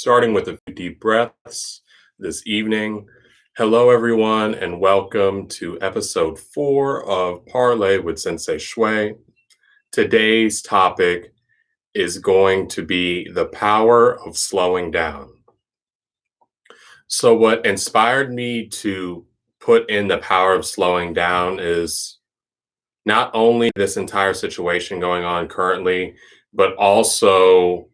Starting with a few deep breaths this evening. Hello, everyone, and welcome to episode 4 of Parlez with Sensei Shui. Today's topic is going to be the power of slowing down. So, what inspired me to put in the power of slowing down is not only this entire situation going on currently, but also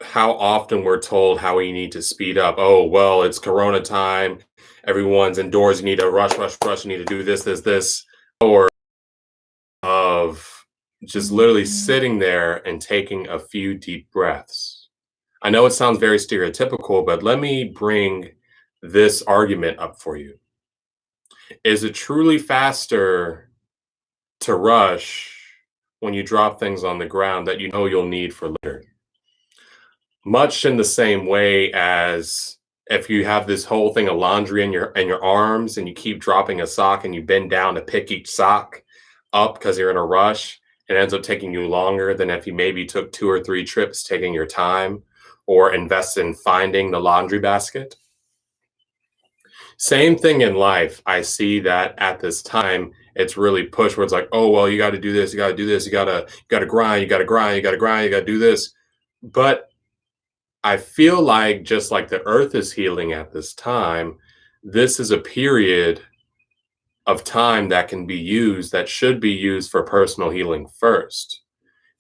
how often we're told how we need to speed up. Oh, well, it's Corona time. Everyone's indoors. You need to rush, rush, rush. You need to do this. Or of just literally sitting there and taking a few deep breaths. I know it sounds very stereotypical, but let me bring this argument up for you. Is it truly faster to rush when you drop things on the ground that you know you'll need for later? Much in the same way as if you have this whole thing of laundry in your arms and you keep dropping a sock and you bend down to pick each sock up because you're in a rush, it ends up taking you longer than if you maybe took 2 or 3 trips taking your time or invest in finding the laundry basket. Same thing in life. I see that at this time it's really pushed where it's like, oh well, you got to do this, you got to do this, you got to grind, you got to grind, you got to grind, you got to do this. But I feel like just like the earth is healing at this time, this is a period of time that can be used, that should be used for personal healing first.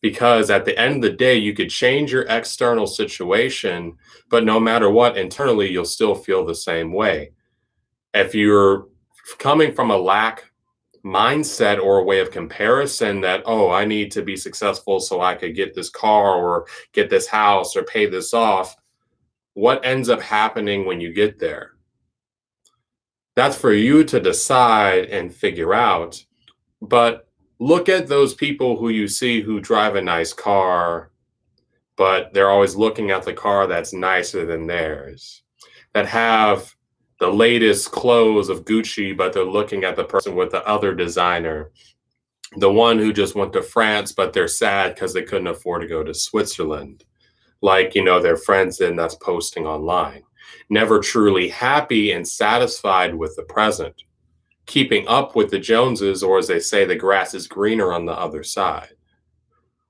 Because at the end of the day, you could change your external situation, but no matter what, internally, you'll still feel the same way. If you're coming from a lack mindset or a way of comparison that, oh, I need to be successful so I could get this car or get this house or pay this off, what ends up happening when you get there? That's for you to decide and figure out. But look at those people who you see who drive a nice car, but they're always looking at the car that's nicer than theirs, that have the latest clothes of Gucci, but they're looking at the person with the other designer, the one who just went to France, but they're sad because they couldn't afford to go to Switzerland, like, their friends then that's posting online. Never truly happy and satisfied with the present, keeping up with the Joneses, or as they say, the grass is greener on the other side.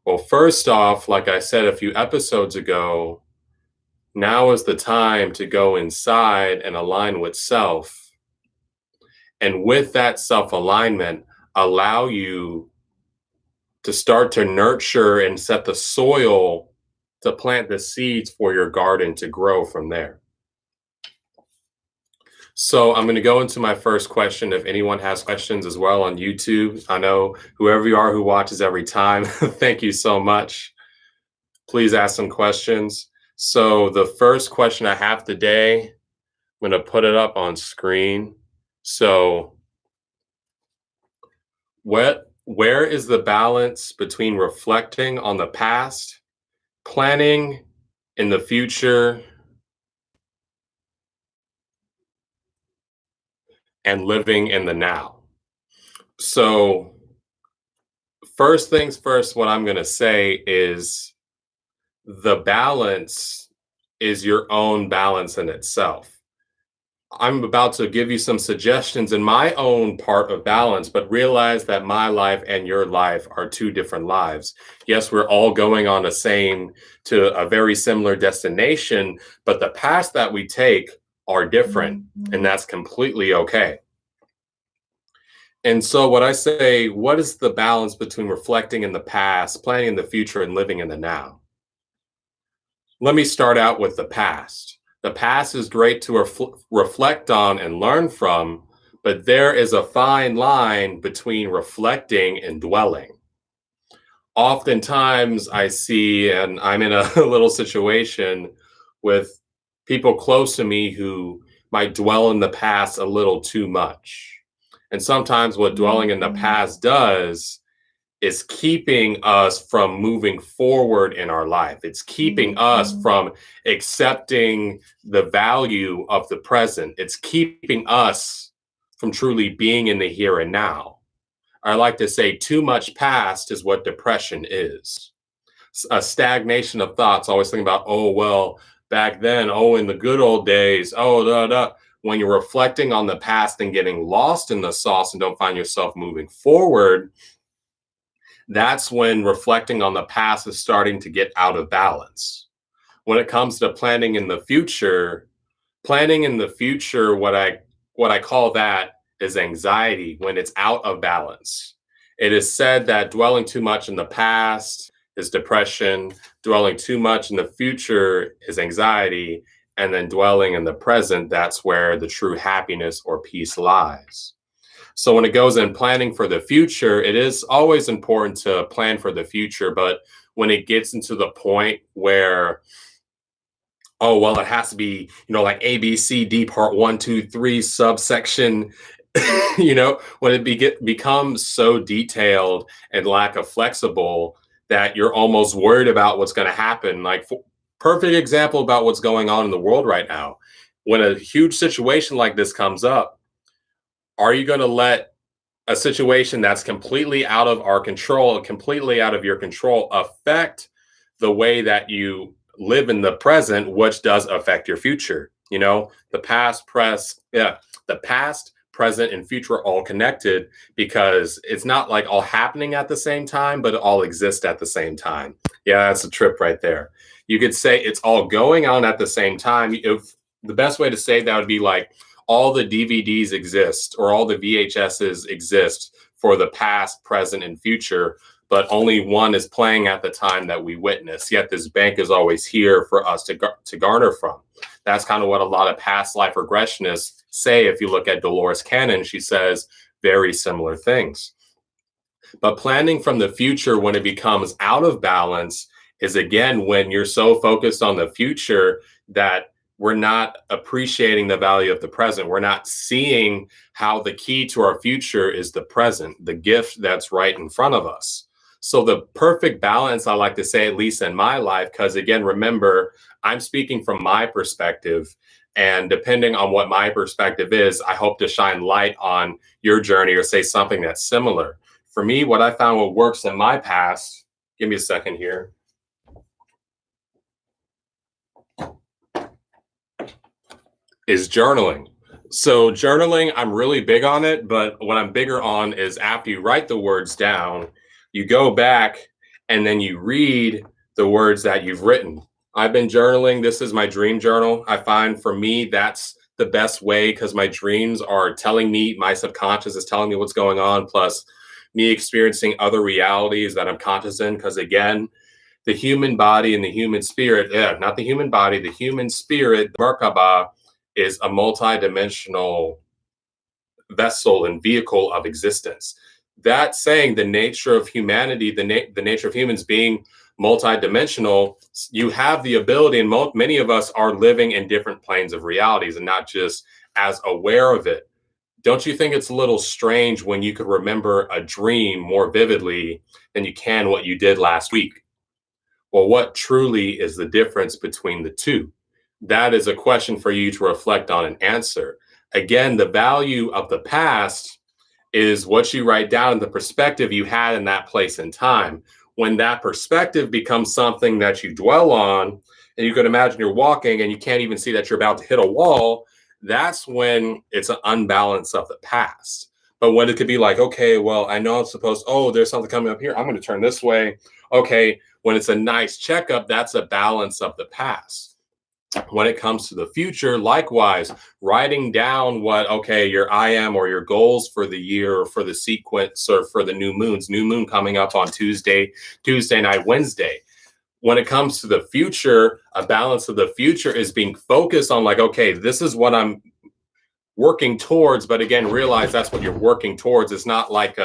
Well, first off, like I said a few episodes ago, now is the time to go inside and align with self. And with that self-alignment, allow you to start to nurture and set the soil to plant the seeds for your garden to grow from there. So I'm going to go into my first question. If anyone has questions as well on YouTube, I know whoever you are who watches every time, thank you so much. Please ask some questions. So the first question I have today, I'm going to put it up on screen. So where is the balance between reflecting on the past, planning in the future, and living in the now? So first things first, what I'm going to say is the balance is your own balance in itself. I'm about to give you some suggestions in my own part of balance, but realize that my life and your life are 2 different lives. Yes, we're all going on to a very similar destination, but the paths that we take are different, and that's completely okay. And so what I say, what is the balance between reflecting in the past, planning in the future, and living in the now? Let me start out with the past. The past is great to reflect on and learn from, but there is a fine line between reflecting and dwelling. Oftentimes I see, and I'm in a little situation with people close to me who might dwell in the past a little too much. And sometimes what dwelling in the past does is keeping us from moving forward in our life. It's keeping us from accepting the value of the present. It's keeping us from truly being in the here and now. I like to say too much past is what depression is. a stagnation of thoughts, always thinking about, oh, well, back then, oh, in the good old days, oh, da, da. When you're reflecting on the past and getting lost in the sauce and don't find yourself moving forward, that's when reflecting on the past is starting to get out of balance. When it comes to planning in the future, what I call that is anxiety when it's out of balance. It is said that dwelling too much in the past is depression, dwelling too much in the future is anxiety, and then dwelling in the present, that's where the true happiness or peace lies. So when it goes in planning for the future, it is always important to plan for the future, but when it gets into the point where, oh, well, it has to be, like A, B, C, D, part one, two, three, subsection, when it becomes so detailed and lack of flexible that you're almost worried about what's going to happen. Like, perfect example about what's going on in the world right now. When a huge situation like this comes up, are you going to let a situation that's completely out of our control, completely out of your control, affect the way that you live in the present, which does affect your future? The past, present, and future are all connected because it's not like all happening at the same time, but it all exists at the same time. Yeah, that's a trip right there. You could say it's all going on at the same time. If the best way to say that would be like all the DVDs exist or all the VHSs exist for the past, present, and future, but only one is playing at the time that we witness. Yet this bank is always here for us to garner from. That's kind of what a lot of past life regressionists say. If you look at Dolores Cannon, she says very similar things. But planning from the future when it becomes out of balance is, again, when you're so focused on the future that we're not appreciating the value of the present. We're not seeing how the key to our future is the present, the gift that's right in front of us. So the perfect balance, I like to say, at least in my life, because again, remember, I'm speaking from my perspective. And depending on what my perspective is, I hope to shine light on your journey or say something that's similar. For me, what I found what works in my past, give me a second here, is journaling. So journaling, I'm really big on it, but what I'm bigger on is after you write the words down, you go back and then you read the words that you've written. I've been journaling. This is my dream journal. I find for me, that's the best way because my dreams are telling me, my subconscious is telling me what's going on, plus me experiencing other realities that I'm conscious in. Because again, the human body and the human spirit, not the human body, the human spirit, Merkabah, is a multi-dimensional vessel and vehicle of existence. That saying, the nature of humanity, the nature of humans being multi-dimensional, you have the ability, and many of us are living in different planes of realities and not just as aware of it. Don't you think it's a little strange when you could remember a dream more vividly than you can what you did last week? Well, what truly is the difference between the two? That is a question for you to reflect on and answer. Again, the value of the past is what you write down, the perspective you had in that place and time. When that perspective becomes something that you dwell on, and you could imagine you're walking and you can't even see that you're about to hit a wall, that's when it's an unbalance of the past. But when it could be like, okay, well, I know I'm supposed, there's something coming up here, I'm going to turn this way. Okay, when it's a nice checkup, that's a balance of the past. When it comes to the future, likewise, writing down your I am or your goals for the year or for the sequence or for the new moon coming up on Tuesday night, Wednesday. When it comes to the future, a balance of the future is being focused on this is what I'm working towards. But again, realize that's what you're working towards. It's not like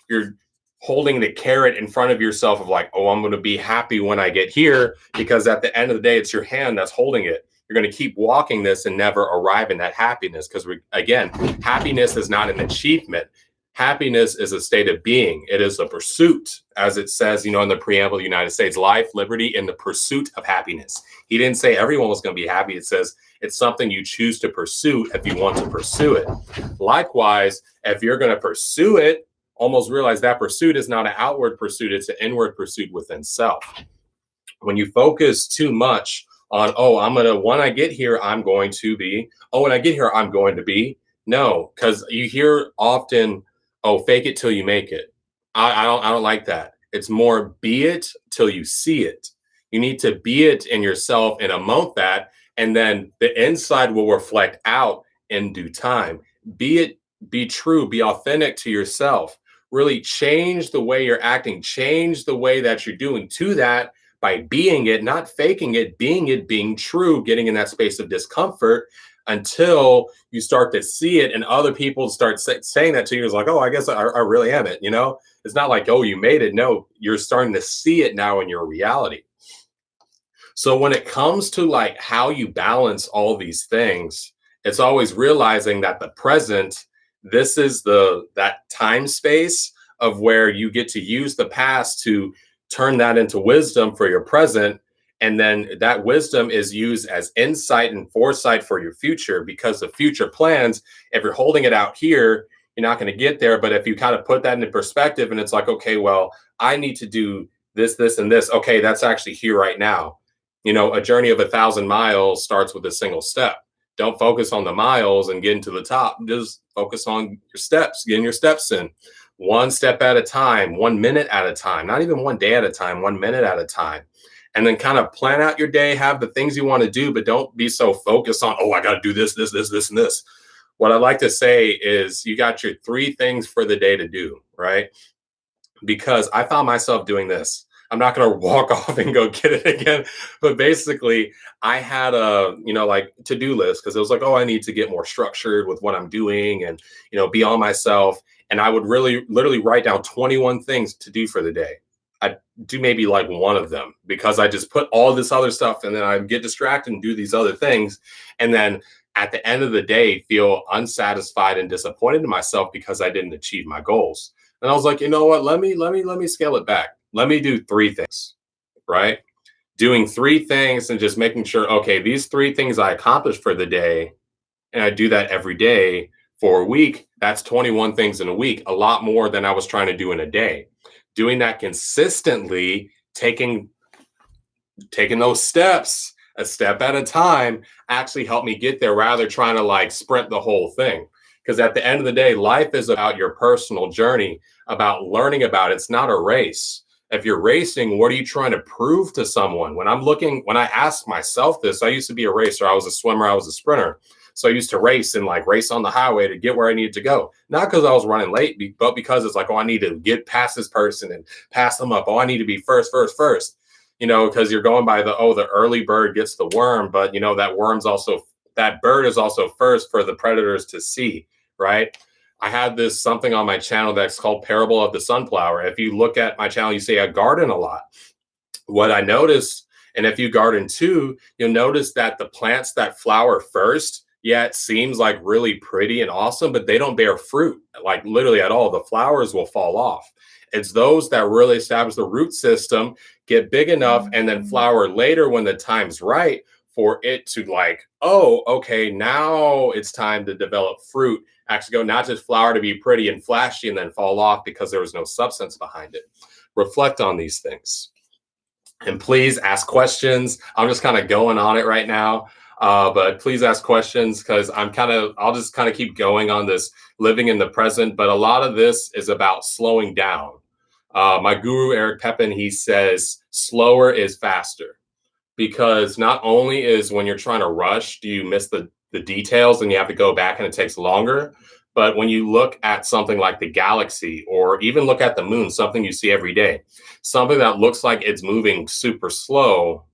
you're holding the carrot in front of yourself of I'm going to be happy when I get here, because at the end of the day, it's your hand that's holding it. You're going to keep walking this and never arrive in that happiness. Because again, happiness is not an achievement. Happiness is a state of being. It is a pursuit, as it says, in the preamble of the United States, life, liberty, and the pursuit of happiness. He didn't say everyone was going to be happy. It says it's something you choose to pursue if you want to pursue it. Likewise, if you're going to pursue it, almost realize that pursuit is not an outward pursuit, it's an inward pursuit within self. When you focus too much on, oh, when I get here, I'm going to be, oh, when I get here, I'm going to be. No, because you hear often, oh, fake it till you make it. I don't like that. It's more be it till you see it. You need to be it in yourself and emote that. And then the inside will reflect out in due time. Be it, be true, be authentic to yourself. Really change the way you're acting, change the way that you're doing to that by being it, not faking it, being true, getting in that space of discomfort until you start to see it and other people start saying that to you. It's like, oh, I guess I really am it. It's not like, oh, you made it. No, you're starting to see it now in your reality. So when it comes to like how you balance all these things, it's always realizing that the present, this is that time space of where you get to use the past to turn that into wisdom for your present. And then that wisdom is used as insight and foresight for your future, because the future plans, if you're holding it out here, you're not going to get there. But if you kind of put that into perspective and it's like, okay, well, I need to do this, this, and this. Okay, that's actually here right now. A journey of 1,000 miles starts with a single step. Don't focus on the miles and get into the top. Just focus on your steps, getting your steps in. One step at a time, 1 minute at a time, not even 1 day at a time, 1 minute at a time. And then kind of plan out your day, have the things you want to do, but don't be so focused on, oh, I got to do this, this, this, this, and this. What I like to say is you got your 3 things for the day to do, right? Because I found myself doing this. I'm not going to walk off and go get it again. But basically, I had a, like to-do list, because it was like, oh, I need to get more structured with what I'm doing and, be on myself. And I would really literally write down 21 things to do for the day. I do maybe like one of them because I just put all this other stuff and then I get distracted and do these other things. And then at the end of the day, feel unsatisfied and disappointed in myself because I didn't achieve my goals. And I was like, you know what? Let me scale it back. Let me do 3 things, right? Doing 3 things and just making sure, okay, these 3 things I accomplished for the day, and I do that every day for a week. That's 21 things in a week, a lot more than I was trying to do in a day. Doing that consistently, taking those steps, a step at a time, actually helped me get there rather trying to like sprint the whole thing. Because at the end of the day, life is about your personal journey, about learning about it. It's not a race. If you're racing, what are you trying to prove to someone? When I ask myself this, I used to be a racer. I was a swimmer. I was a sprinter. So I used to race and like race on the highway to get where I needed to go. Not because I was running late, but because it's like, oh, I need to get past this person and pass them up. Oh, I need to be first. Because you're going by the early bird gets the worm. But, that bird is also first for the predators to see, right? I had something on my channel that's called Parable of the Sunflower. If you look at my channel, you see I garden a lot. What I noticed, and if you garden too, you'll notice that the plants that flower first, yeah, it seems like really pretty and awesome, but they don't bear fruit, like literally at all. The flowers will fall off. It's those that really establish the root system, get big enough, and then flower later when the time's right for it to like, oh, okay, now it's time to develop fruit. Actually go not just flower to be pretty and flashy and then fall off because there was no substance behind it. Reflect on these things. And please ask questions. I'm just kind of going on it right now. But please ask questions because I'll just kind of keep going on this living in the present. But a lot of this is about slowing down. My guru, Eric Pepin, he says, slower is faster. Because not only is when you're trying to rush, do you miss the details and you have to go back and it takes longer. But when you look at something like the galaxy or even look at the moon, something you see every day, something that looks like it's moving super slow,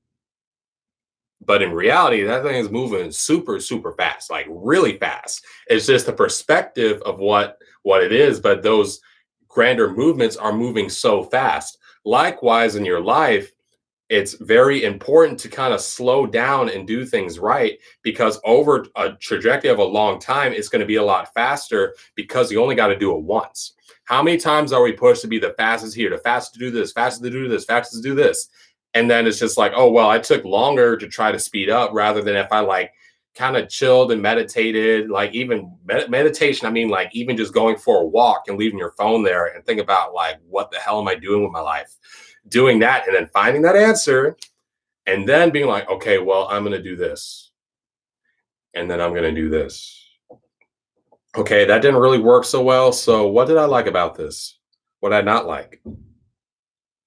but in reality, that thing is moving super, super fast, like really fast. It's just the perspective of what it is. But those grander movements are moving so fast. Likewise, in your life, it's very important to kind of slow down and do things right, because over a trajectory of a long time, it's going to be a lot faster because you only got to do it once. How many times are we pushed to be the fastest here, the fastest to do this, fastest to do this, fastest to do this? And then it's just like, oh, well, I took longer to try to speed up rather than if I like kind of chilled and meditated, like even meditation. I mean, like even just going for a walk and leaving your phone there and think about like, what the hell am I doing with my life? Doing that and then finding that answer And then being like, okay, well, I'm going to do this. And then I'm going to do this. Okay, that didn't really work so well. So what did I like about this? What did I not like?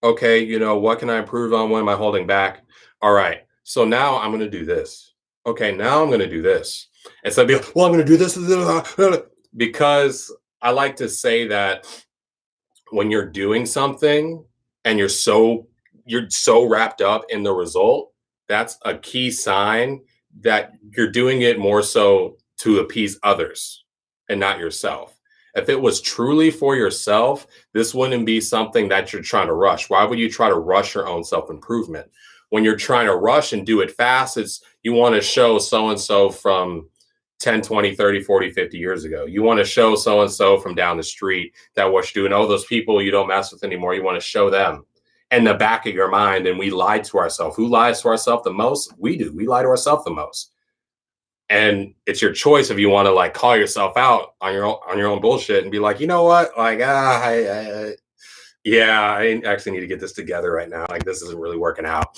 Okay, what can I improve on? What am I holding back? All right. So now I'm going to do this. Okay, now I'm going to do this. Instead of being, well, I'm going to do this. Because I like to say that when you're doing something and you're so wrapped up in the result, that's a key sign that you're doing it more so to appease others and not yourself. If it was truly for yourself, this wouldn't be something that you're trying to rush. Why would you try to rush your own self-improvement? When you're trying to rush and do it fast, it's you want to show so-and-so from 10, 20, 30, 40, 50 years ago. You want to show so-and-so from down the street that what you're doing, oh, those people you don't mess with anymore. You want to show them in the back of your mind. And we lie to ourselves. Who lies to ourselves the most? We do. We lie to ourselves the most. And it's your choice if you want to like call yourself out on your own bullshit and be like, you know what? Like, I actually need to get this together right now. Like, this isn't really working out.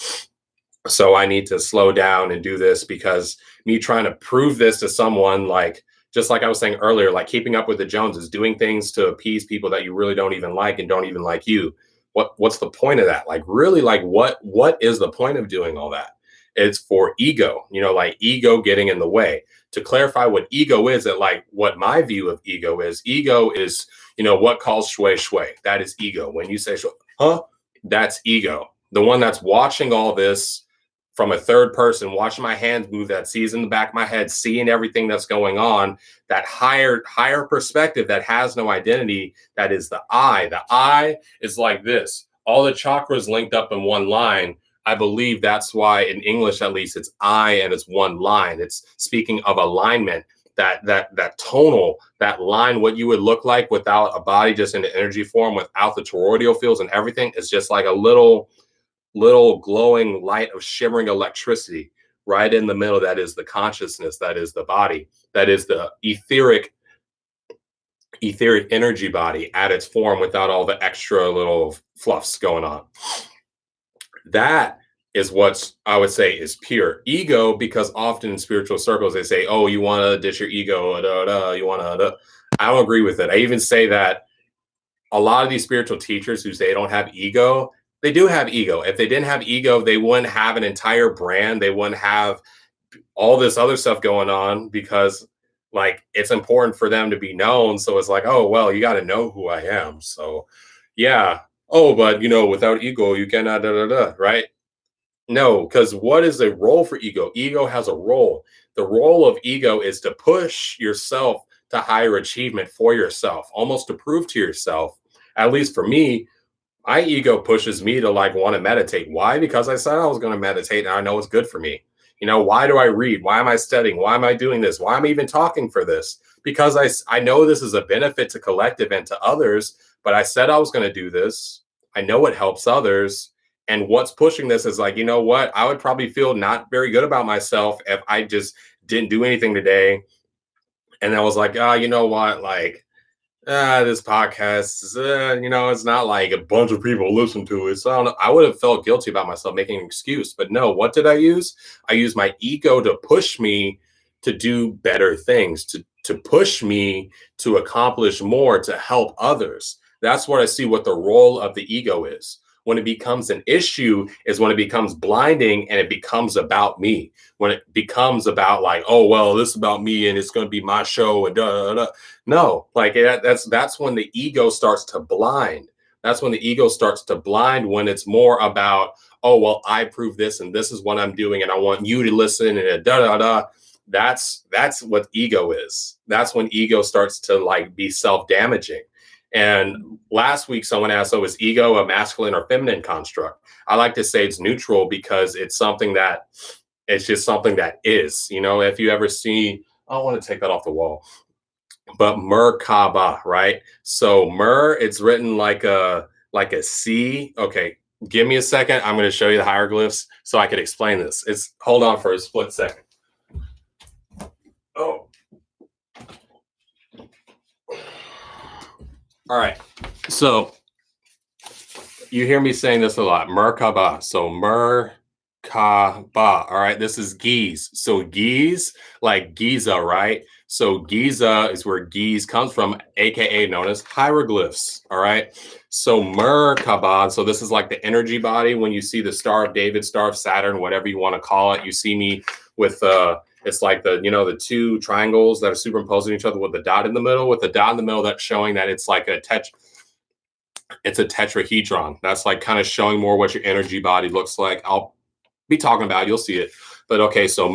So I need to slow down and do this, because me trying to prove this to someone, like, just like I was saying earlier, like keeping up with the Joneses, doing things to appease people that you really don't even like and don't even like you. What's the point of that? Like, really, like what is the point of doing all that? It's for ego, like ego getting in the way. To clarify what ego is, that like what my view of ego is what calls Shui Shui. That is ego. When you say, that's ego. The one that's watching all this from a third person, watching my hands move, that sees in the back of my head, seeing everything that's going on, that higher perspective that has no identity, that is the I. The I is like this. All the chakras linked up in one line. I believe that's why in English, at least, it's I and it's one line. It's speaking of alignment, that tonal, that line, what you would look like without a body, just in the energy form, without the toroidal fields and everything, is just like a little glowing light of shimmering electricity right in the middle. That is the consciousness. That is the body. That is the etheric energy body at its form, without all the extra little fluffs going on. That is what I would say is pure ego, because often in spiritual circles, they say, oh, you want to ditch your ego. You want to. I don't agree with it. I even say that a lot of these spiritual teachers who say they don't have ego, they do have ego. If they didn't have ego, they wouldn't have an entire brand. They wouldn't have all this other stuff going on, because like it's important for them to be known. So it's like, oh, well, you got to know who I am. So yeah. Oh, but without ego, you cannot, right? No, because what is the role for ego? Ego has a role. The role of ego is to push yourself to higher achievement for yourself, almost to prove to yourself. At least for me, my ego pushes me to like want to meditate. Why? Because I said I was going to meditate and I know it's good for me. Why do I read? Why am I studying? Why am I doing this? Why am I even talking for this? Because I know this is a benefit to collective and to others, but I said I was going to do this. I know it helps others. And what's pushing this is like, you know what? I would probably feel not very good about myself if I just didn't do anything today. And I was like, you know what? Like, this podcast, it's not like a bunch of people listen to it. So I don't know. I would have felt guilty about myself making an excuse. But no, what did I use? I used my ego to push me to do better things, to push me to accomplish more, to help others. That's what I see what the role of the ego is. When it becomes an issue is when it becomes blinding and it becomes about me. When it becomes about like, oh, well, this is about me and it's going to be my show and No, like that's when the ego starts to blind. That's when the ego starts to blind, when it's more about, oh, well, I prove this and this is what I'm doing and I want you to listen and That's what ego is. That's when ego starts to like be self-damaging. And last week, someone asked, so is ego a masculine or feminine construct? I like to say it's neutral, because it's just something that is, if you ever see, I don't want to take that off the wall, but Merkabah, right? So it's written like a C. Okay, give me a second. I'm going to show you the hieroglyphs so I could explain this. Hold on for a split second. Oh. All right. So you hear me saying this a lot, Merkabah. So Merkabah. Merkabah. All right, this is Giz. So Giz, like Giza, right? So Giza is where Giz comes from, aka known as hieroglyphs. All right. So Merkabah. So this is like the energy body. When you see the Star of David, Star of Saturn, whatever you want to call it, you see me with it's like the two triangles that are superimposing each other with the dot in the middle. With the dot in the middle, that's showing that it's like it's a tetrahedron. That's like kind of showing more what your energy body looks like. I'll be talking about it, you'll see it. But okay, so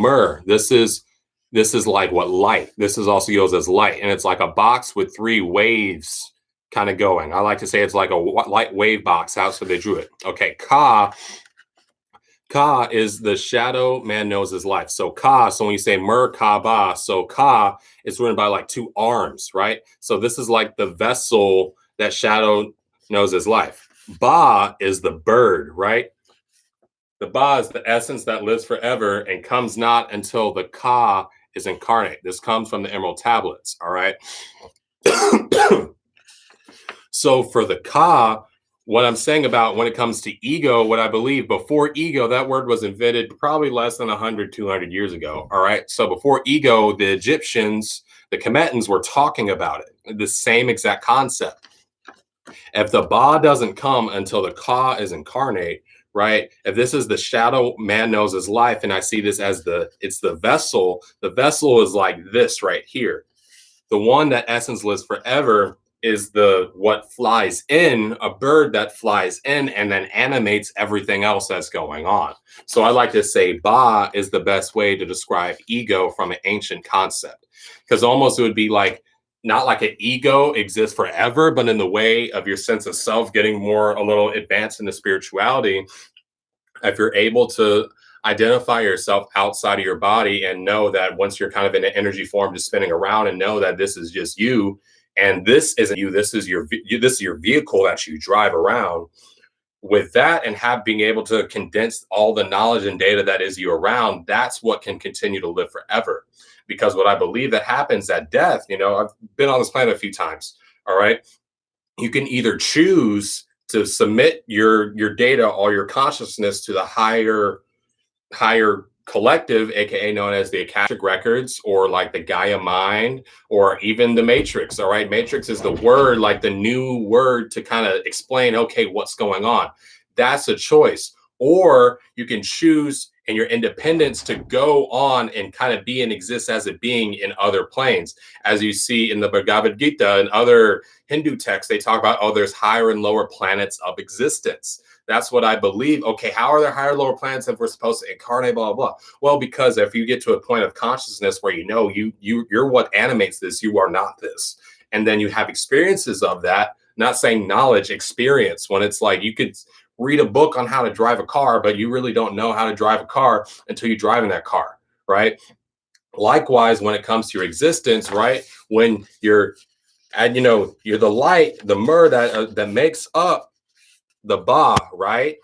this is like what light. This is also goes as light, and it's like a box with three waves kind of going. I like to say it's like a light wave box. How so they drew it. Okay, Ka is the shadow man knows his life. So Ka, so when you say Merkabah, so Ka is written by like two arms, right? So this is like the vessel that shadow knows his life. Ba is the bird, right? The Ba is the essence that lives forever and comes not until the Ka is incarnate. This comes from the Emerald Tablets, all right? So for the Ka, what I'm saying about when it comes to ego, what I believe before ego, that word was invented probably less than 100, 200 years ago. All right. So before ego, the Egyptians, the Kemetans were talking about it, the same exact concept. If the Ba doesn't come until the Ka is incarnate, right? If this is the shadow man knows his life, and I see this as it's the vessel is like this right here. The one that essence lives forever is what flies in, a bird that flies in and then animates everything else that's going on. So I like to say Ba is the best way to describe ego from an ancient concept, because almost it would be like, not like an ego exists forever, but in the way of your sense of self getting a little advanced into spirituality. If you're able to identify yourself outside of your body and know that once you're kind of in an energy form just spinning around, and know that this is just you, and this isn't you, this is your vehicle that you drive around with that, and being able to condense all the knowledge and data that is you around, that's what can continue to live forever. Because what I believe that happens at death, I've been on this planet a few times, all right? You can either choose to submit your data or your consciousness to the higher collective, aka known as the Akashic records, or like the Gaia mind, or even the Matrix. All right, Matrix is the word, like the new word to kind of explain, okay, what's going on. That's a choice. Or you can choose in your independence to go on and kind of be and exist as a being in other planes. As you see in the Bhagavad Gita and other Hindu texts, they talk about, there's higher and lower planets of existence. That's what I believe. Okay, how are there higher, lower planets if we're supposed to incarnate, blah, blah, blah? Well, because if you get to a point of consciousness where you're what animates this, you are not this. And then you have experiences of that, not saying knowledge, experience, when it's like you could read a book on how to drive a car, but you really don't know how to drive a car until you drive in that car, right? Likewise, when it comes to your existence, right? When you're the light, the Mer that makes up the Ba, right?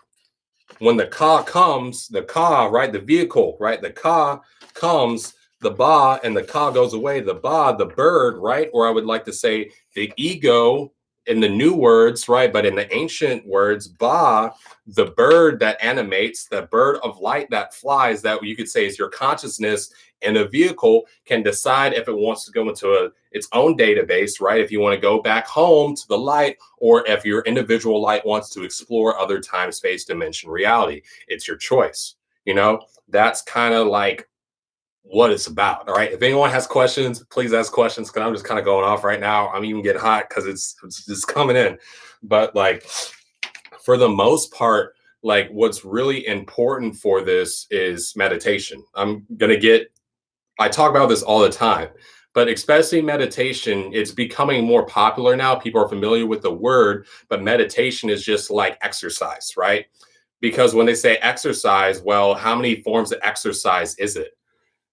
When the Ka comes, the Ka, right? The vehicle, right? The Ka comes, the Ba, and the Ka goes away. The Ba, the bird, right? Or I would like to say the ego in the new words, right? But in the ancient words, Ba, the bird that animates, the bird of light that flies, that you could say is your consciousness, and a vehicle can decide if it wants to go into its own database, right? If you want to go back home to the light, or if your individual light wants to explore other time, space, dimension, reality. It's your choice. That's kind of like what it's about. All right. If anyone has questions, please ask questions, because I'm just kind of going off right now. I'm even getting hot because it's just coming in. But like, for the most part, like what's really important for this is meditation. I talk about this all the time, but especially meditation, it's becoming more popular now. People are familiar with the word, but meditation is just like exercise, right? Because when they say exercise, well, how many forms of exercise is it?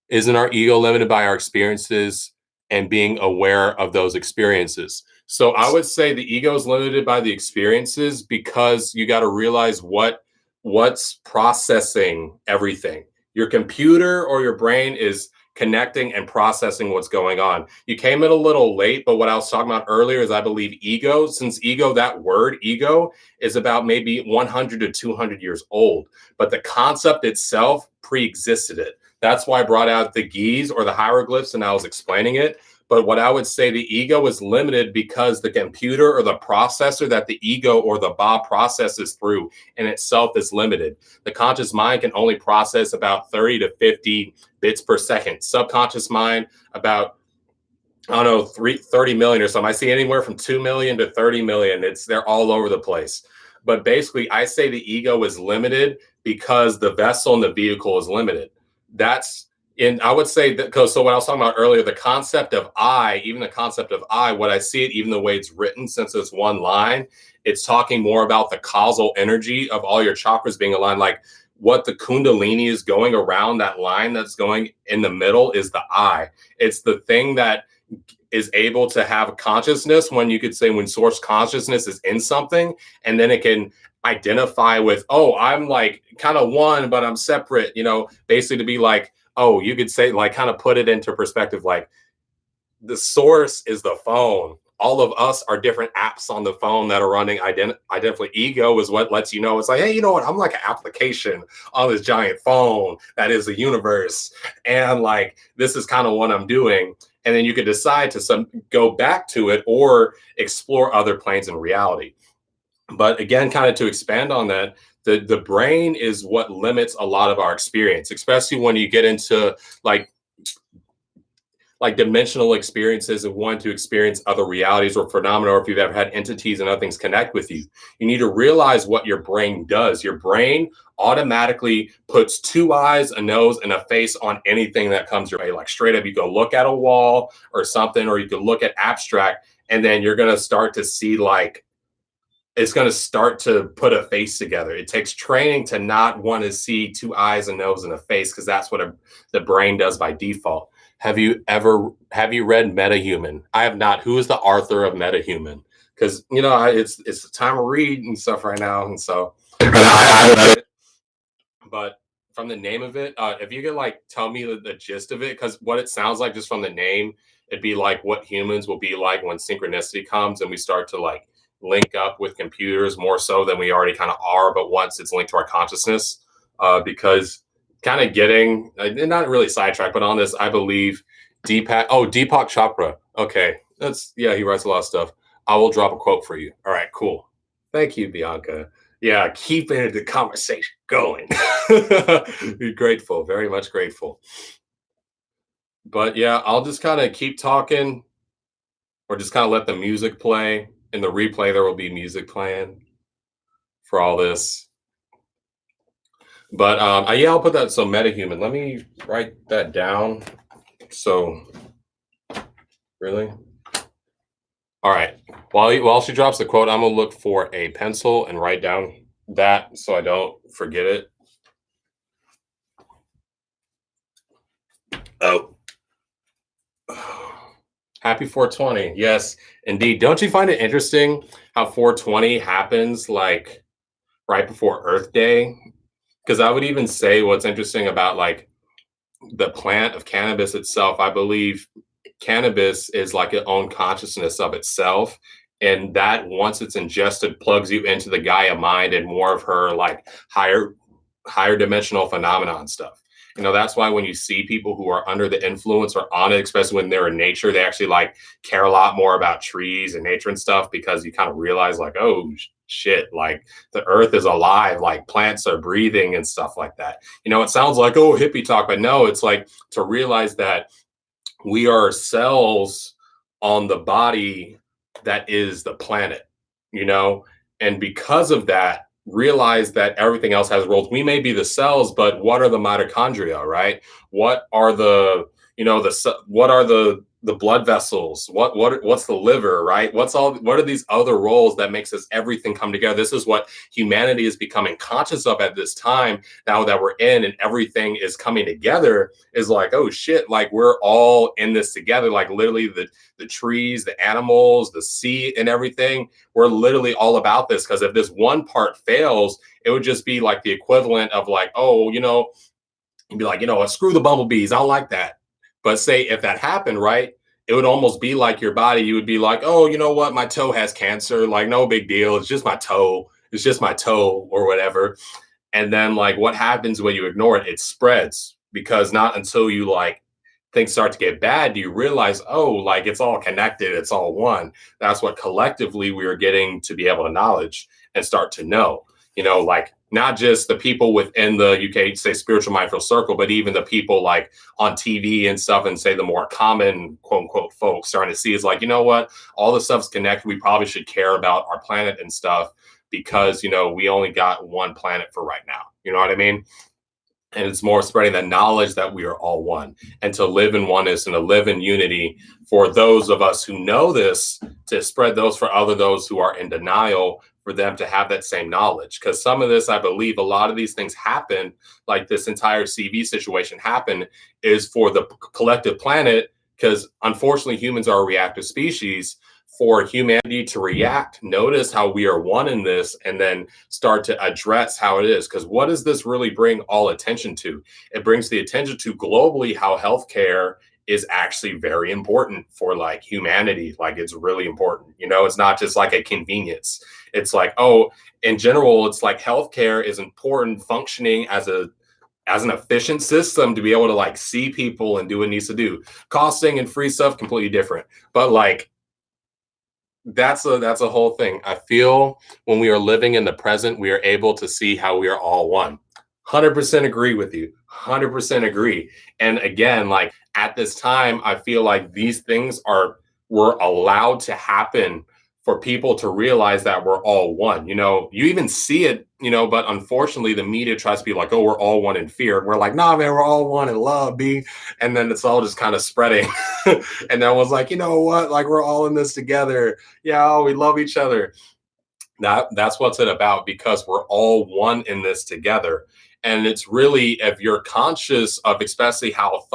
Isn't our ego limited by our experiences and being aware of those experiences? So I would say the ego is limited by the experiences, because you got to realize what's processing everything. Your computer or your brain is connecting and processing what's going on. You came in a little late, but what I was talking about earlier is I believe ego, since ego, that word ego is about maybe 100 to 200 years old, but the concept itself pre-existed it. That's why I brought out the geese or the hieroglyphs and I was explaining it. But what I would say, the ego is limited because the computer or the processor that the ego or the Ba processes through in itself is limited. The conscious mind can only process about 30 to 50 bits per second. Subconscious mind, about, I don't know, 30 million or something. I see anywhere from 2 million to 30 million. They're all over the place. But basically, I say the ego is limited because the vessel and the vehicle is limited. I would say that, because so what I was talking about earlier, the concept of I, even the concept of I, what I see it, even the way it's written, since it's one line, it's talking more about the causal energy of all your chakras being aligned. Like what the Kundalini is going around that line that's going in the middle is the I. It's the thing that is able to have consciousness, when you could say when source consciousness is in something, and then it can identify with, oh, I'm like kind of one, but I'm separate, basically to be like, oh, you could say, like, kind of put it into perspective, like the source is the phone. All of us are different apps on the phone that are running identically. Ego is what lets you know. It's like, hey, you know what? I'm like an application on this giant phone that is the universe. And like, this is kind of what I'm doing. And then you could decide to go back to it or explore other planes in reality. But again, kind of to expand on that, the brain is what limits a lot of our experience, especially when you get into like dimensional experiences of wanting to experience other realities or phenomena, or if you've ever had entities and other things connect with you. You need to realize what your brain does. Your brain automatically puts two eyes, a nose, and a face on anything that comes your way. Like straight up, you go look at a wall or something, or you can look at abstract, and then you're going to start to see like, it's going to start to put a face together. It takes training to not want to see two eyes, a nose, and a face, because that's what the brain does by default. Have you read MetaHuman? I have not. Who is the author of MetaHuman? Because it's the time of read and stuff right now, and so I read it. But from the name of it, if you could like tell me the gist of it, because what it sounds like just from the name, it'd be like what humans will be like when synchronicity comes and we start to like link up with computers more so than we already kind of are, but once it's linked to our consciousness, because kind of getting not really sidetracked, but on this, I believe Deepak Chopra. Okay, he writes a lot of stuff. I will drop a quote for you. All right, cool. Thank you, Bianca. Yeah, keeping the conversation going. Grateful, very much grateful. But yeah, I'll just kind of keep talking, or just kind of let the music play. In the replay, there will be music playing for all this. But I'll put that. So MetaHuman, let me write that down. So really? All right. While she drops the quote, I'm going to look for a pencil and write down that so I don't forget it. Oh. Happy 420. Yes, indeed. Don't you find it interesting how 420 happens like right before Earth Day? Because I would even say what's interesting about like the plant of cannabis itself, I believe cannabis is like its own consciousness of itself. And that once it's ingested, plugs you into the Gaia mind and more of her like higher dimensional phenomenon stuff. That's why when you see people who are under the influence or on it, especially when they're in nature, they actually like care a lot more about trees and nature and stuff, because you kind of realize like, oh shit, like the earth is alive, like plants are breathing and stuff like that. It sounds like, oh, hippie talk, but no, it's like to realize that we are cells on the body that is the planet, and because of that, realize that everything else has roles. We may be the cells, but what are the mitochondria, right? What are what are the blood vessels? What's the liver, right? What are these other roles that makes us everything come together? This is what humanity is becoming conscious of at this time now that we're in, and everything is coming together, is like, oh shit, like we're all in this together. Like literally the trees, the animals, the sea and everything, we're literally all about this. Because if this one part fails, it would just be like the equivalent of like, oh, you'd be like, screw the bumblebees, I don't like that. But say if that happened, right, it would almost be like your body. You would be like, oh, you know what? My toe has cancer. Like, no big deal. It's just my toe. It's just my toe or whatever. And then like what happens when you ignore it? It spreads because not until you like things start to get bad do you realize, oh, like it's all connected, it's all one. That's what collectively we are getting to be able to knowledge and start to know. Like not just the people within the UK say spiritual mindful circle, but even the people like on TV and stuff, and say the more common quote unquote folks starting to see is like, you know what, all the stuff's connected. We probably should care about our planet and stuff because we only got one planet for right now. You know what I mean? And it's more spreading the knowledge that we are all one, and to live in oneness and to live in unity for those of us who know this, to spread those for those who are in denial, for them to have that same knowledge. Because some of this, I believe a lot of these things happen, like this entire CV situation happened, is for the collective planet, because unfortunately humans are a reactive species. For humanity to react, notice how we are one in this, and then start to address how it is. Because what does this really bring all attention to? It brings the attention to globally how healthcare is actually very important for like humanity. Like it's really important. It's not just like a convenience. It's like, oh, in general, it's like healthcare is important, functioning as an efficient system to be able to like see people and do what it needs to do. Costing and free stuff completely different. But like that's a whole thing. I feel when we are living in the present, we are able to see how we are all one. 100% agree with you. 100% agree. And again, like at this time, I feel like these things were allowed to happen for people to realize that we're all one. You even see it, but unfortunately the media tries to be like, oh, we're all one in fear. And we're like, nah, man, we're all one in love, B. And then it's all just kind of spreading. And then was like, you know what? Like we're all in this together. Yeah, oh, we love each other. That's what's it about, because we're all one in this together. And it's really, if you're conscious of especially how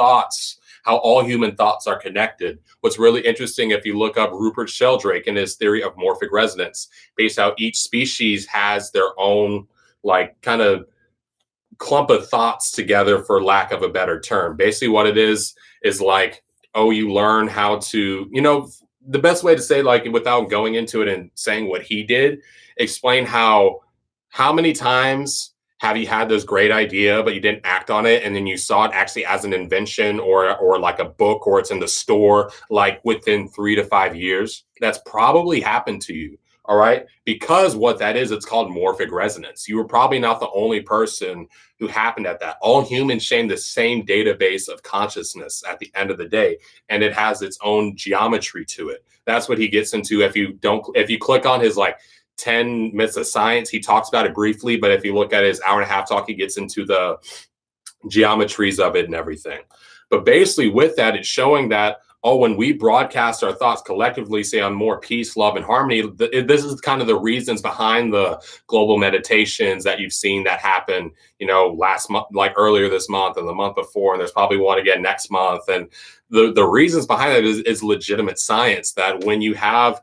all human thoughts are connected. What's really interesting, if you look up Rupert Sheldrake and his theory of morphic resonance, based how each species has their own like kind of clump of thoughts together, for lack of a better term. Basically what it is like, oh, you learn how to, the best way to say, like, without going into it and saying what he did, explain how many times have you had this great idea, but you didn't act on it, and then you saw it actually as an invention or like a book, or it's in the store, like within 3 to 5 years? That's probably happened to you. All right. Because what that is, it's called morphic resonance. You were probably not the only person who happened at that. All humans share the same database of consciousness at the end of the day, and it has its own geometry to it. That's what he gets into. If you click on his like 10 myths of science, he talks about it briefly, but if you look at his hour and a half talk, he gets into the geometries of it and everything. But basically with that, it's showing that, oh, when we broadcast our thoughts collectively, say on more peace, love, and harmony, this is kind of the reasons behind the global meditations that you've seen that happen, last month, like earlier this month and the month before, and there's probably one again next month. And the reasons behind that is legitimate science, that when you have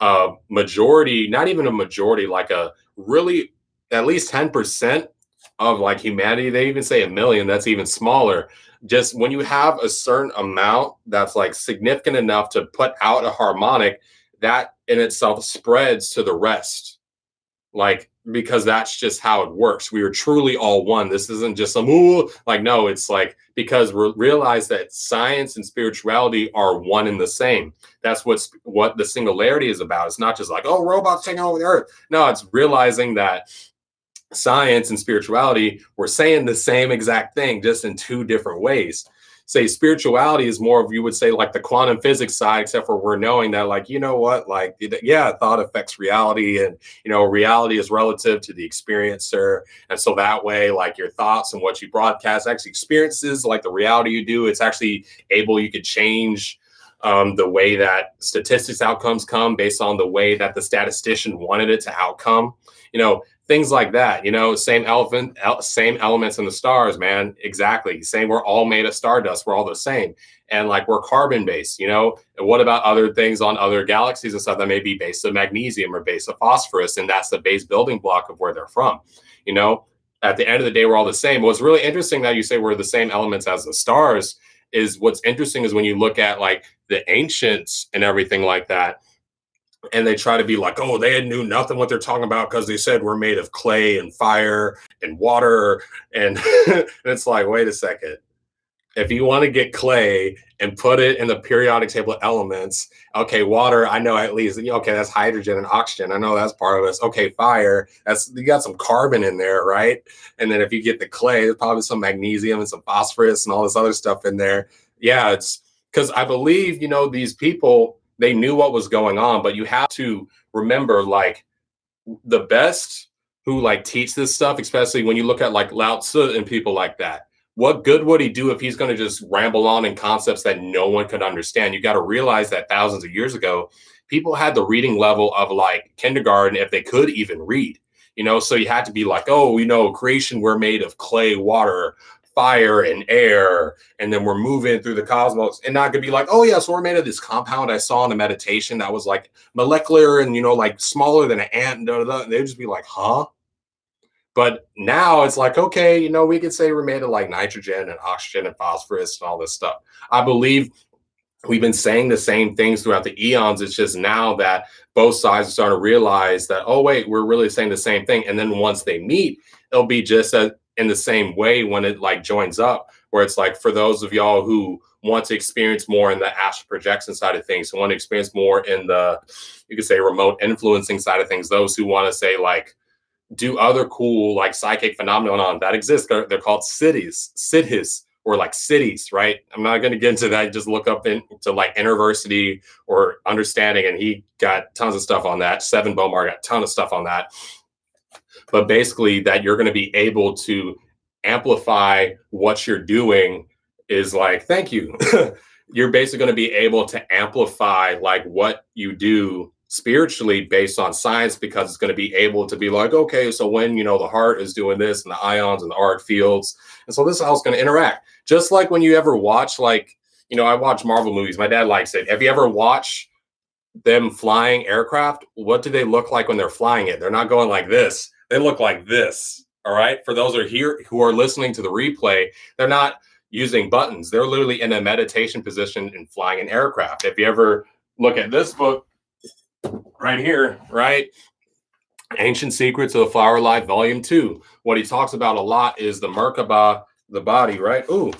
a majority, not even a majority, like a really at least 10% of like humanity, they even say a million, that's even smaller. Just when you have a certain amount that's like significant enough to put out a harmonic, that in itself spreads to the rest. Like, because that's just how it works. We are truly all one. This isn't just some, ooh, like, no, it's like, because we realize that science and spirituality are one and the same. That's what the singularity is about. It's not just like, oh, robots taking over the earth. No, it's realizing that science and spirituality were saying the same exact thing, just in two different ways. Say spirituality is more of, you would say, like the quantum physics side, except for we're knowing that, like, you know what, like, yeah, thought affects reality, and reality is relative to the experiencer. And so that way, like, your thoughts and what you broadcast actually experiences, like the reality you do, it's actually you could change the way that statistics outcomes come based on the way that the statistician wanted it to outcome. Things like that, same elements in the stars, man. Exactly. Saying we're all made of stardust. We're all the same. And like, we're carbon based, and what about other things on other galaxies and stuff that may be based of magnesium or based of phosphorus? And that's the base building block of where they're from. At the end of the day, we're all the same. What's really interesting that you say we're the same elements as the stars. is what's interesting is when you look at like the ancients and everything like that, and they try to be like, oh, they knew nothing what they're talking about because they said we're made of clay and fire and water. And it's like, wait a second. If you want to get clay and put it in the periodic table of elements, okay, water, I know at least, okay, that's hydrogen and oxygen. I know that's part of this. Okay, fire, that's, you got some carbon in there, right? And then if you get the clay, there's probably some magnesium and some phosphorus and all this other stuff in there. Yeah, it's because I believe, these people, they knew what was going on, but you have to remember, like, the best who like teach this stuff, especially when you look at like Lao Tzu and people like that. What good would he do if he's going to just ramble on in concepts that no one could understand? You got to realize that thousands of years ago, people had the reading level of like kindergarten if they could even read, so you had to be like, oh, creation, we're made of clay, water, fire, and air, and then we're moving through the cosmos, and not gonna be like, oh yeah, so we're made of this compound I saw in a meditation that was like molecular and like smaller than an ant, and they'd just be like, huh? But now it's like, okay, we could say we're made of like nitrogen and oxygen and phosphorus and all this stuff. I believe we've been saying the same things throughout the eons. It's just now that both sides are starting to realize that, oh, wait, we're really saying the same thing. And then once they meet, it'll be just in the same way when it like joins up, where it's like, for those of y'all who want to experience more in the astral projection side of things, who want to experience more in the, you could say, remote influencing side of things, those who want to say like, do other cool like psychic phenomenon that exists. They're called siddhis, or like cities, right? I'm not going to get into that. Just look up into like InterVersity or Understanding, and he got tons of stuff on that. Seven Bomar got a ton of stuff on that. But basically, that you're going to be able to amplify what you're doing is like, thank you. You're basically going to be able to amplify like what you do spiritually based on science, because it's going to be able to be like, okay, so when the heart is doing this and the ions and the auric fields, and so this is how it's going to interact. Just like when you ever watch, like, I watch Marvel movies, my dad likes it. Have you ever watched them flying aircraft? What do they look like when they're flying it? They're not going like this, they look like this. All right, for those who are listening to the replay, they're not using buttons, they're literally in a meditation position and flying an aircraft. If you ever look at this book right here, right? Ancient Secrets of the Flower Life, Volume 2. What he talks about a lot is the Merkabah, the body, right? Ooh,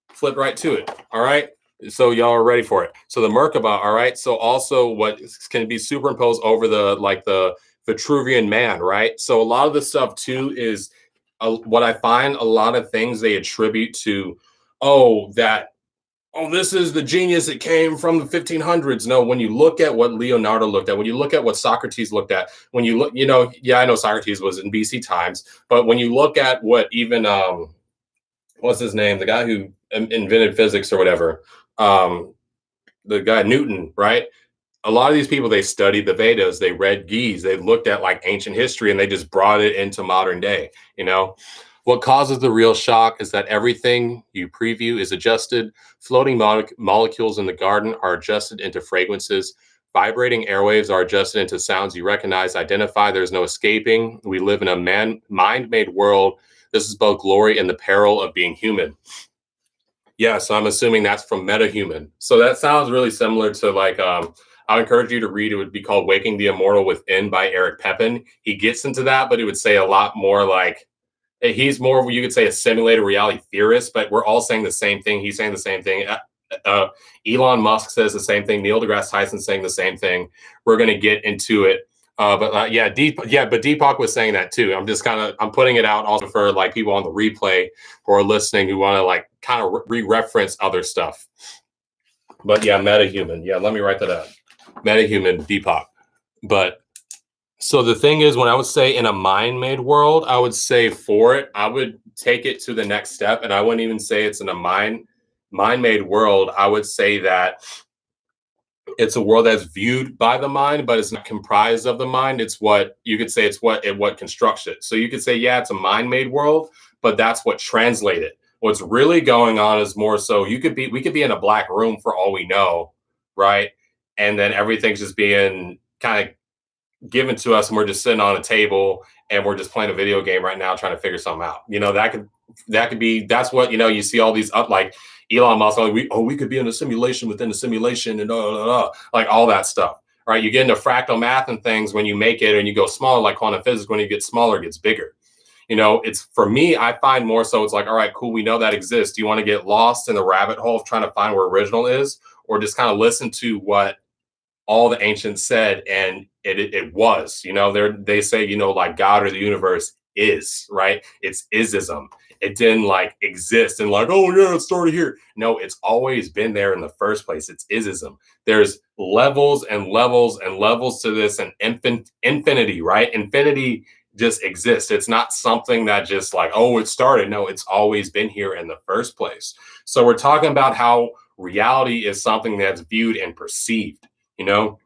flip right to it. All right. So y'all are ready for it. So the Merkabah, all right. So also what can be superimposed over the Vitruvian man, right? So a lot of the stuff too is what I find, a lot of things they attribute to, this is the genius that came from the 1500s. No, when you look at what Leonardo looked at, when you look at what Socrates looked at, when you look, I know Socrates was in BC times, but when you look at what even, what's his name? The guy who invented physics or whatever, the guy Newton, right? A lot of these people, they studied the Vedas, they read Gita, they looked at like ancient history, and they just brought it into modern day, What causes the real shock is that everything you preview is adjusted. Floating molecules in the garden are adjusted into fragrances. Vibrating airwaves are adjusted into sounds you recognize, identify. There's no escaping. We live in a mind-made world. This is both glory and the peril of being human. Yeah, so I'm assuming that's from MetaHuman. So that sounds really similar to like, I would encourage you to read. It would be called Waking the Immortal Within by Eric Pepin. He gets into that, but he would say a lot more like, he's more, you could say, a simulated reality theorist, but we're all saying the same thing. He's saying the same thing. Elon Musk says the same thing. Neil deGrasse Tyson saying the same thing. We're going to get into it. But Deepak was saying that too. I'm putting it out also for like people on the replay who are listening who want to like kind of re-reference other stuff. But yeah, MetaHuman. Yeah, let me write that out. MetaHuman, Deepak. But so the thing is, when I would say in a mind-made world, I would say for it, I would take it to the next step, and I wouldn't even say it's in a mind-made world. I would say that it's a world that's viewed by the mind, but it's not comprised of the mind. It's what you could say, it's what constructs it. So you could say, yeah, it's a mind-made world, but that's what translated. What's really going on is more so we could be in a black room for all we know, right? And then everything's just being kind of given to us, and we're just sitting on a table and we're just playing a video game right now trying to figure something out. That could be, that's what, you see all these up, like Elon Musk, like, we could be in a simulation within a simulation and like all that stuff. Right? You get into fractal math and things when you make it and you go smaller, like quantum physics, when you get smaller, it gets bigger. It's for me, I find more so it's like, all right, cool, we know that exists. Do you want to get lost in the rabbit hole of trying to find where original is, or just kind of listen to what all the ancients said, and it was, they say, like God or the universe is, right? It's isism. It didn't like exist and like, oh yeah, it started here. No, it's always been there in the first place. It's isism. There's levels and levels and levels to this, and infinity, right? Infinity just exists. It's not something that just like, oh, it started. No, it's always been here in the first place. So we're talking about how reality is something that's viewed and perceived. you know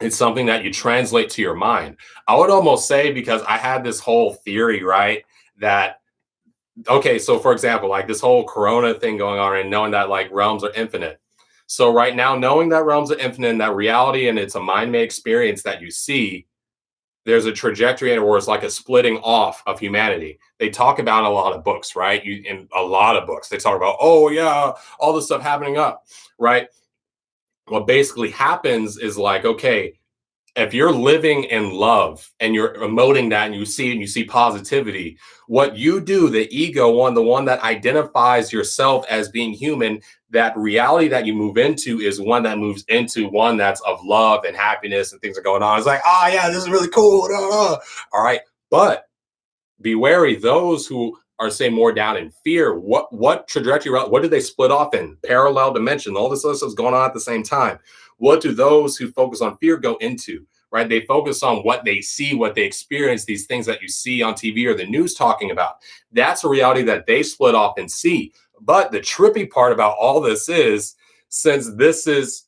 it's something that you translate to your mind. I would almost say, because I had this whole theory, right, that okay, so for example, like this whole corona thing going on and knowing that like realms are infinite. So right now, knowing that realms are infinite and that reality and it's a mind-made experience that you see, there's a trajectory in it where it's like a splitting off of humanity. They talk about in a lot of books, right? In a lot of books, they talk about, oh yeah, all this stuff happening up, right? What basically happens is like, okay, if you're living in love and you're emoting that and you see positivity, what you do, the ego one, the one that identifies yourself as being human, that reality that you move into is one that moves into one that's of love and happiness and things are going on. It's like, oh yeah, this is really cool. All right. But be wary those who are say more down in fear. What trajectory, what do they split off in? Parallel dimension, all this other stuff's going on at the same time. What do those who focus on fear go into? Right? They focus on what they see, what they experience, these things that you see on TV or the news talking about. That's a reality that they split off and see. But the trippy part about all this is, since this is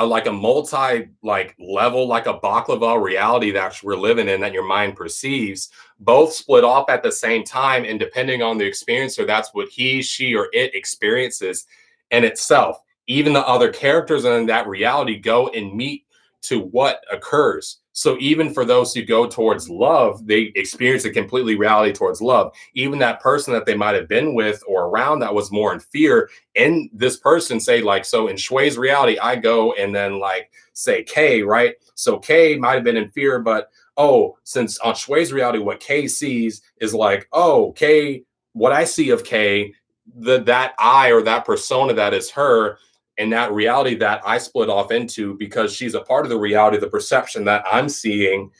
like a multi like level, like a baklava reality that we're living in, that your mind perceives, both split off at the same time, and depending on the experiencer, that's what he, she, or it experiences in itself. Even the other characters in that reality go and meet to what occurs. So even for those who go towards love, they experience a completely reality towards love. Even that person that they might have been with or around that was more in fear, and this person say like, so in Shui's reality, I go and then like say K, right? So K might have been in fear, but oh, since on Shui's reality, what K sees is like, oh, K, what I see of K, that I or that persona that is her, and that reality that I split off into, because she's a part of the reality, the perception that I'm seeing,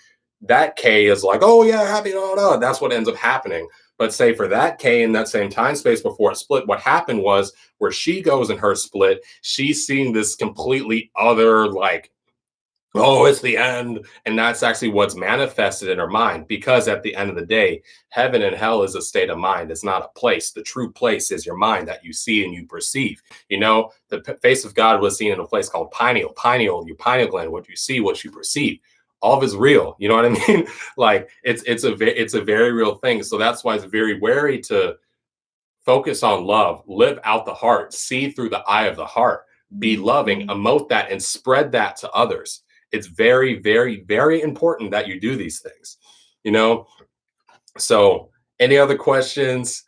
that K is like, oh yeah, happy, no. That's what ends up happening. But say for that K in that same time space before it split, what happened was where she goes in her split, she's seeing this completely other, like, oh, it's the end. And that's actually what's manifested in her mind. Because at the end of the day, heaven and hell is a state of mind. It's not a place. The true place is your mind that you see and you perceive. The face of God was seen in a place called pineal. Pineal, your pineal gland, what you see, what you perceive. All of it's real. You know what I mean? Like it's a very real thing. So that's why it's very wary to focus on love, live out the heart, see through the eye of the heart, be loving, emote that, and spread that to others. It's very, very, very important that you do these things, you know? So, any other questions?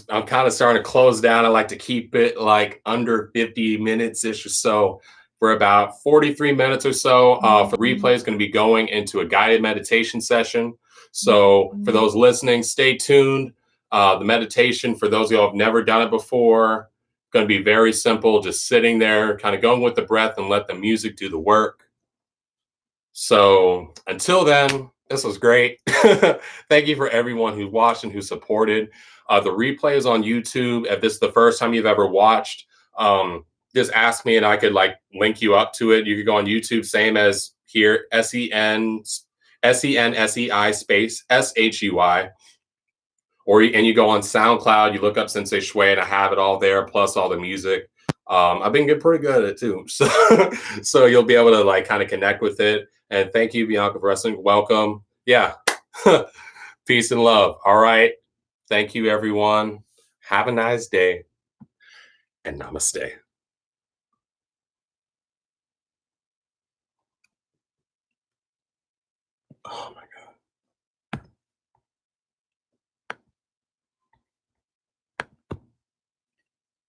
I'm kind of starting to close down. I like to keep it like under 50 minutes ish or so. For about 43 minutes or so, for replay is going to be going into a guided meditation session. So, for those listening, stay tuned. The meditation, for those of you who have never done it before, going to be very simple, just sitting there, kind of going with the breath and let the music do the work. So until then, this was great. Thank you for everyone who watched and who supported. The replay is on YouTube. If this is the first time you've ever watched, just ask me and I could like link you up to it. You could go on YouTube, same as here, SENSEI space SHUI. And you go on SoundCloud, you look up Sensei Shui, and I have it all there, plus all the music. I've been pretty good at it too. So you'll be able to like kind of connect with it. And thank you, Bianca, for wrestling. Welcome. Yeah. Peace and love. All right. Thank you, everyone. Have a nice day. And namaste. Oh my God.